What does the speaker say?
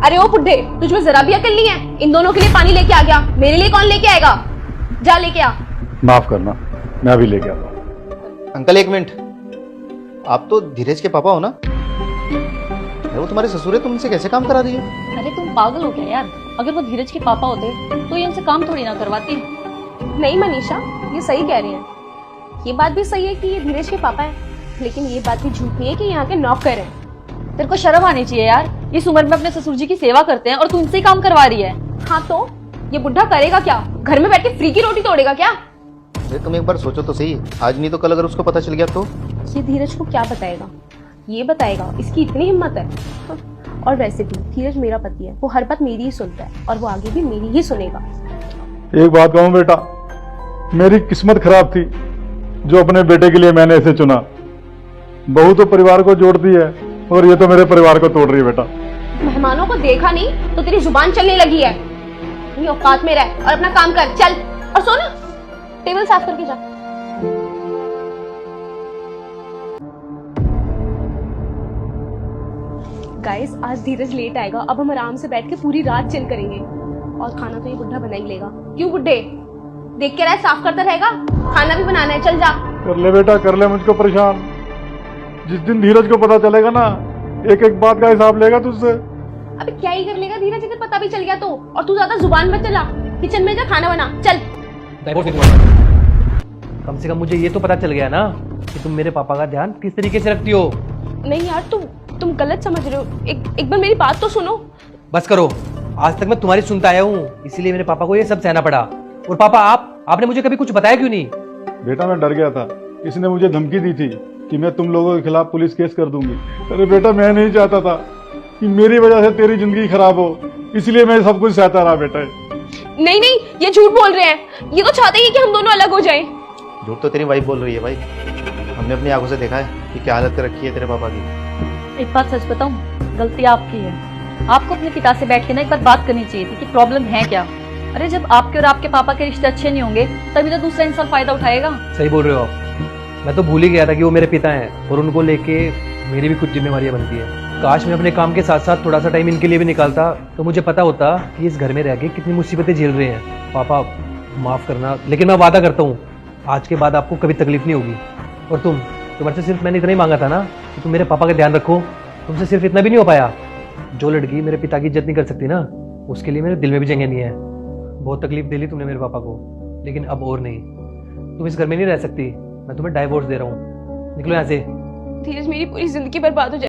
अरे ओ बुड्ढे, तुझमें जरा भी अकल नहीं है? इन दोनों के लिए पानी लेके आ गया, मेरे लिए कौन लेके आएगा? जा लेके आ। माफ करना, मैं अभी लेके आता। अंकल एक मिनट, आप तो धीरज के पापा हो ना? वो तुम्हारे ससुर है, तुम उनसे कैसे काम करा रही हो? अरे तुम पागल हो क्या यार? अगर वो धीरज के पापा होते तो ये इनसे काम थोड़ी ना करवाती। नहीं मनीषा, ये सही कह रही हैं। ये बात भी सही है कि ये धीरज के पापा हैं, लेकिन ये बात भी झूठी है कि यहाँ के नौकर हैं। तेरे को शर्म आनी चाहिए यार, इस उम्र में अपने ससुर जी की सेवा करते हैं और तू इनसे ही काम करवा रही है। हाँ तो ये बुढ़ा करेगा क्या? घर में बैठ के फ्री की रोटी तोड़ेगा क्या? तुम एक बार सोचो तो सही, आज नहीं तो कल अगर उसको पता चल गया तो? ये धीरज को क्या बताएगा? ये बताएगा, इसकी इतनी हिम्मत है। और वैसे भी धीरज मेरा पति है, वो हर बात मेरी ही सुनता है और वो आगे भी मेरी ही सुनेगा। एक बात कहूं बेटा, मेरी किस्मत खराब थी जो अपने बेटे के लिए मैंने इसे चुना। बहू तो परिवार को जोड़ती है और ये तो मेरे परिवार को तोड़ रही है बेटा। मेहमानों को देखा नहीं तो तेरी जुबान चलने लगी है। ये औकात में रह और अपना काम कर, चल। और सुन, टेबल साफ करके जा। गाइस, आज धीरज लेट आएगा। अब हम आराम से बैठ के पूरी रात चिल करेंगे और खाना तो ये बुढ़ा बना ही लेगा। क्यों बुड्ढे, देख के रह, साफ करता रहेगा, खाना भी बनाना है। चल जा। कर ले बेटा, कर ले मुझको परेशान। जिस दिन धीरज को पता चलेगा ना, एक एक बात का हिसाब लेगा तुझसे। अबे क्या ही कर लेगा धीरज अगर पता भी चल गया तो? और तू ज्यादा जुबान मत चला, किचन में जा, खाना बना, चल। कम से कम मुझे ये तो पता चल गया ना कि तुम मेरे पापा का ध्यान किस तरीके से रखती हो। नहीं यार, तुम गलत समझ रहे हो। एक बार मेरी बात तो सुनो। बस करो, आज तक मैं तुम्हारी सुनता आया हूँ, इसीलिए मेरे पापा को ये सब सहना पड़ा। और पापा, आपने मुझे कभी कुछ बताया क्यों नहीं? बेटा मैं डर गया था, किसी ने मुझे धमकी दी थी कि मैं तुम लोगों के खिलाफ पुलिस केस कर दूंगी। अरे बेटा, मैं नहीं चाहता था कि मेरी वजह से तेरी जिंदगी खराब हो, इसलिए मैं सब कुछ सहता रहा बेटा। नहीं नहीं, ये झूठ बोल रहे हैं। ये तो चाहते ही कि हम दोनों अलग हो जाएं। झूठ तो तेरी वाइफ बोल रही है भाई, हमने अपनी आंखों से देखा है कि क्या हालत कर रखी है तेरे पापा की। एक बात सच बताऊं, गलती आपकी है। आपको अपने पिता से बैठ के ना एक बार बात करनी चाहिए थी कि प्रॉब्लम है क्या। अरे जब आपके और आपके पापा के रिश्ते अच्छे नहीं होंगे तभी तो दूसरा इंसान फायदा उठाएगा। सही बोल रहे हो आप, मैं तो भूल ही गया था कि वो मेरे पिता हैं और उनको लेके मेरी भी कुछ जिम्मेवारियां बनती है। काश मैं अपने काम के साथ साथ थोड़ा सा टाइम इनके लिए भी निकालता तो मुझे पता होता कि इस घर में रह के कितनी मुसीबतें झेल रहे हैं। पापा माफ करना, लेकिन मैं वादा करता हूँ आज के बाद आपको कभी तकलीफ नहीं होगी। और तुम्हारे से सिर्फ मैंने इतना ही मांगा था ना कि तुम मेरे पापा का ध्यान रखो। तुमसे सिर्फ इतना भी नहीं हो पाया। जो लड़की मेरे पिता की इज्जत नहीं कर सकती ना, उसके लिए मेरे दिल में भी जगह नहीं है। बहुत तकलीफ दे ली तुमने मेरे पापा को, लेकिन अब और नहीं। तुम इस घर में नहीं रह सकती, मैं तुम्हें डाइवोर्स दे रहा हूँ। निकलो यहाँ से। धीरज, मेरी पूरी जिंदगी बर्बाद हो जाए।